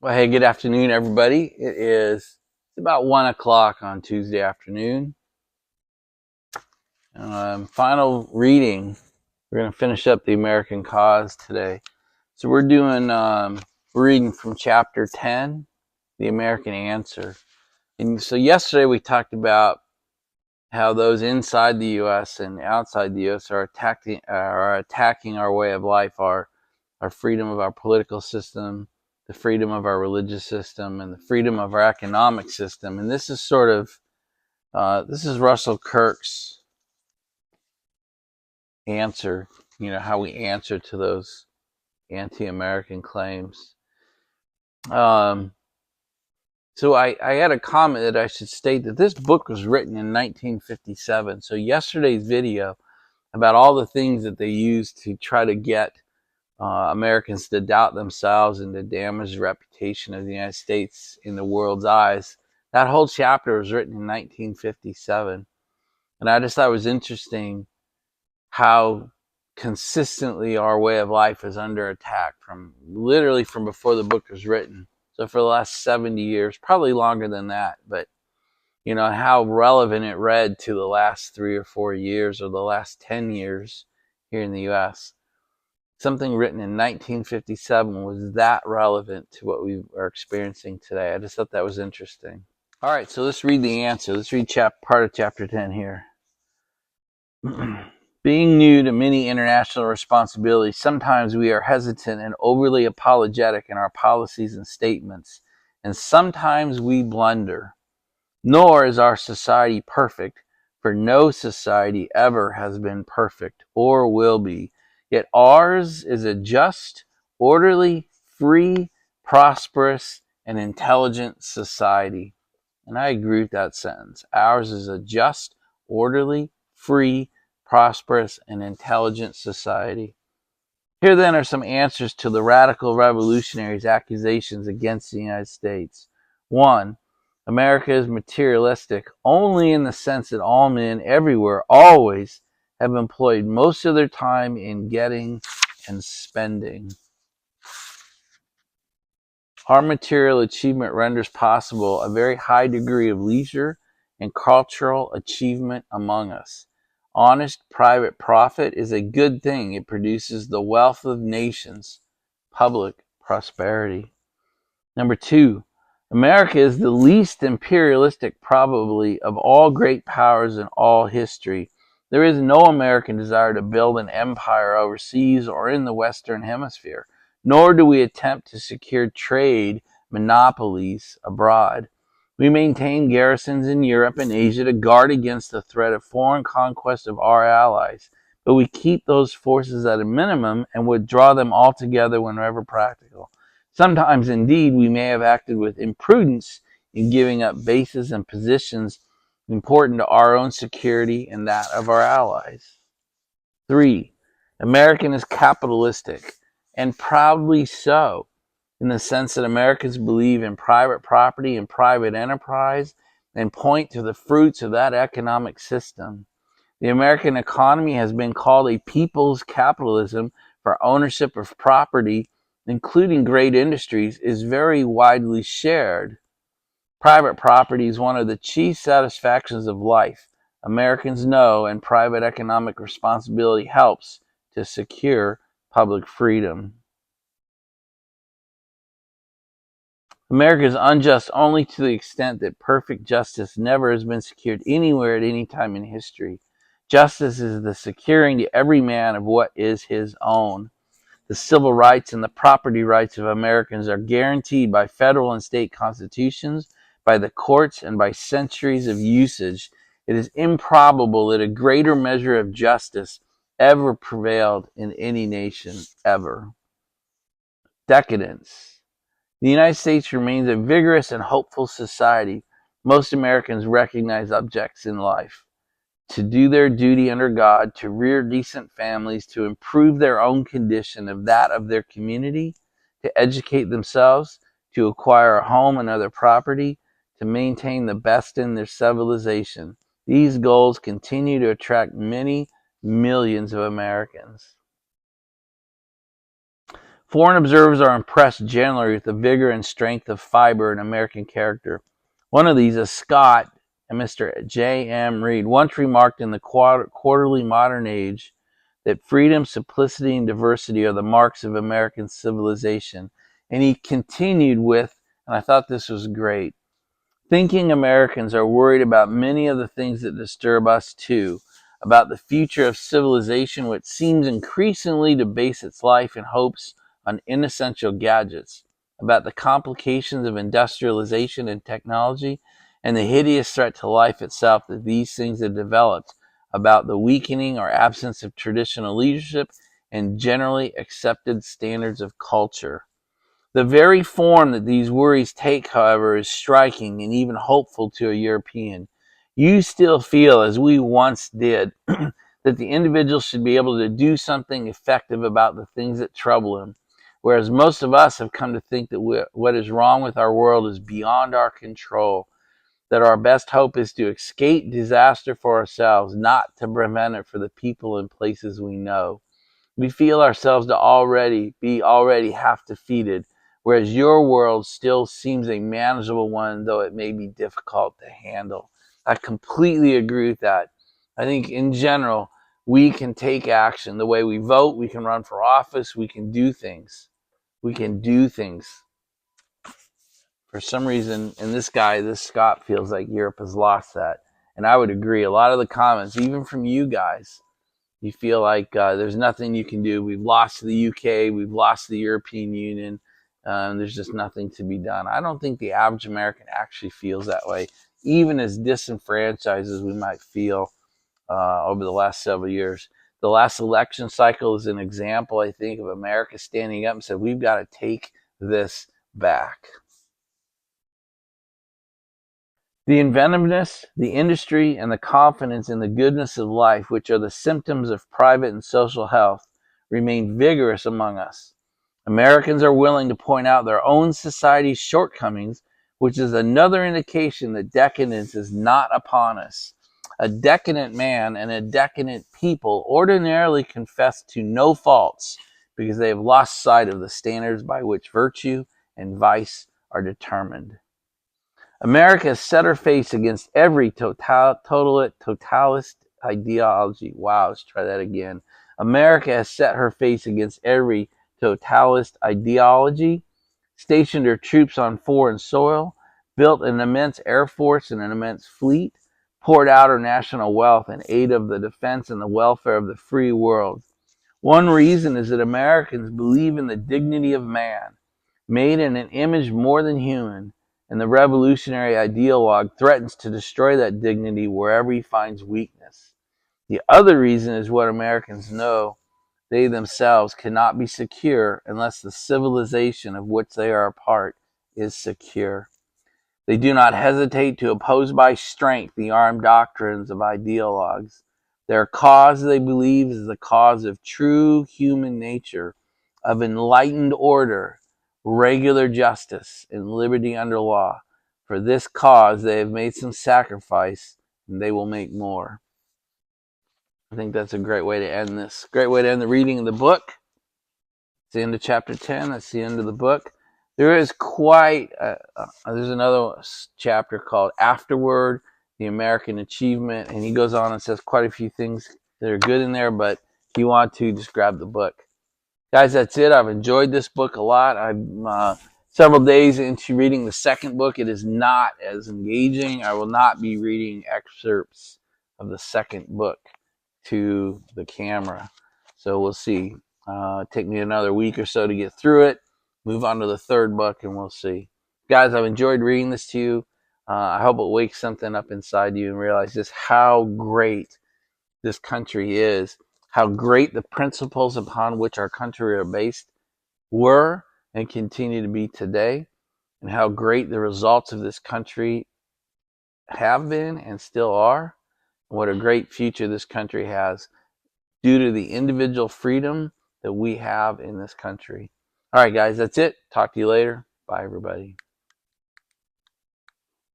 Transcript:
Well, hey, good afternoon, everybody. It's about 1 o'clock on Tuesday afternoon. Final reading. We're going to finish up the American Cause today. So we're reading from chapter 10, The American Answer. And so yesterday we talked about how those inside the U.S. and outside the U.S. are attacking our way of life, our freedom of our political system, the freedom of our religious system, and the freedom of our economic system. And this is this is Russell Kirk's answer. How we answer to those anti-American claims. Um, so I had a comment that I should state that this book was written in 1957. So yesterday's video about all the things that they used to try to get Americans to doubt themselves and to damage the reputation of the United States in the world's eyes. That whole chapter was written in 1957. And I just thought it was interesting how consistently our way of life is under attack from literally from before the book was written. So for the last 70 years, probably longer than that, but how relevant it read to the last 3 or 4 years or the last 10 years here in the US. Something written in 1957 was that relevant to what we are experiencing today. I just thought that was interesting. All right, so let's read the answer. Let's read part of chapter 10 here. Being new to many international responsibilities, sometimes we are hesitant and overly apologetic in our policies and statements, and sometimes we blunder. Nor is our society perfect, for no society ever has been perfect or will be. Yet ours is a just, orderly, free, prosperous, and intelligent society. And I agree with that sentence. Ours is a just, orderly, free, prosperous, and intelligent society. Here then are some answers to the radical revolutionaries' accusations against the United States. 1. America is materialistic only in the sense that all men everywhere always have employed most of their time in getting and spending. Our material achievement renders possible a very high degree of leisure and cultural achievement among us. Honest private profit is a good thing. It produces the wealth of nations, public prosperity. Number 2, America is the least imperialistic probably of all great powers in all history. There is no American desire to build an empire overseas or in the Western Hemisphere, nor do we attempt to secure trade monopolies abroad. We maintain garrisons in Europe and Asia to guard against the threat of foreign conquest of our allies, but we keep those forces at a minimum and withdraw them altogether whenever practical. Sometimes, indeed, we may have acted with imprudence in giving up bases and positions important to our own security and that of our allies. 3. American is capitalistic, and proudly so, in the sense that Americans believe in private property and private enterprise and point to the fruits of that economic system. The American economy has been called a people's capitalism, for ownership of property, including great industries, is very widely shared. Private property is one of the chief satisfactions of life. Americans know, and private economic responsibility helps to secure public freedom. America is unjust only to the extent that perfect justice never has been secured anywhere at any time in history. Justice is the securing to every man of what is his own. The civil rights and the property rights of Americans are guaranteed by federal and state constitutions, by the courts, and by centuries of usage. It is improbable that a greater measure of justice ever prevailed in any nation, ever. Decadence. The United States remains a vigorous and hopeful society. Most Americans recognize objects in life: to do their duty under God, to rear decent families, to improve their own condition of that of their community, to educate themselves, to acquire a home and other property, to maintain the best in their civilization. These goals continue to attract many millions of Americans. Foreign observers are impressed generally with the vigor and strength of fiber in American character. One of these is Scott and Mr. J. M. Reed once remarked in the Quarterly Modern Age that freedom, simplicity, and diversity are the marks of American civilization. And he continued with, and I thought this was great, thinking Americans are worried about many of the things that disturb us too, about the future of civilization, which seems increasingly to base its life and hopes on inessential gadgets, about the complications of industrialization and technology, and the hideous threat to life itself that these things have developed, about the weakening or absence of traditional leadership and generally accepted standards of culture. The very form that these worries take, however, is striking and even hopeful to a European. You still feel, as we once did, that the individual should be able to do something effective about the things that trouble him, whereas most of us have come to think that what is wrong with our world is beyond our control, that our best hope is to escape disaster for ourselves, not to prevent it for the people and places we know. We feel ourselves to be already half defeated, whereas your world still seems a manageable one, though it may be difficult to handle. I completely agree with that. I think in general, we can take action. The way we vote, we can run for office, we can do things. We can do things. For some reason, and this Scott, feels like Europe has lost that. And I would agree. A lot of the comments, even from you guys, you feel like there's nothing you can do. We've lost to the UK. We've lost to the European Union. There's just nothing to be done. I don't think the average American actually feels that way, even as disenfranchised as we might feel over the last several years. The last election cycle is an example, I think, of America standing up and said, we've got to take this back. The inventiveness, the industry, and the confidence in the goodness of life, which are the symptoms of private and social health, remain vigorous among us. Americans are willing to point out their own society's shortcomings, which is another indication that decadence is not upon us. A decadent man and a decadent people ordinarily confess to no faults because they have lost sight of the standards by which virtue and vice are determined. America has set her face against every totalist ideology. Wow, let's try that again. America has set her face against every totalist ideology, stationed her troops on foreign soil, built an immense air force and an immense fleet, poured out her national wealth in aid of the defense and the welfare of the free world. One reason is that Americans believe in the dignity of man, made in an image more than human, and the revolutionary ideologue threatens to destroy that dignity wherever he finds weakness. The other reason is what Americans know: they themselves cannot be secure unless the civilization of which they are a part is secure. They do not hesitate to oppose by strength the armed doctrines of ideologues. Their cause, they believe, is the cause of true human nature, of enlightened order, regular justice, and liberty under law. For this cause they have made some sacrifice, and they will make more. I think that's a great way to end this. Great way to end the reading of the book. It's the end of chapter 10. That's the end of the book. There is there's another chapter called Afterward, the American Achievement, and he goes on and says quite a few things that are good in there, but if you want to, just grab the book. Guys, that's it. I've enjoyed this book a lot. I'm several days into reading the second book. It is not as engaging. I will not be reading excerpts of the second book to the camera. So we'll see. Take me another week or so to get through it. Move on to the third book, and we'll see. Guys, I've enjoyed reading this to you. I hope it wakes something up inside you and realize just how great this country is, how great the principles upon which our country are based were and continue to be today, and how great the results of this country have been and still are, and what a great future this country has due to the individual freedom that we have in this country. All right, guys, that's it. Talk to you later. Bye, everybody.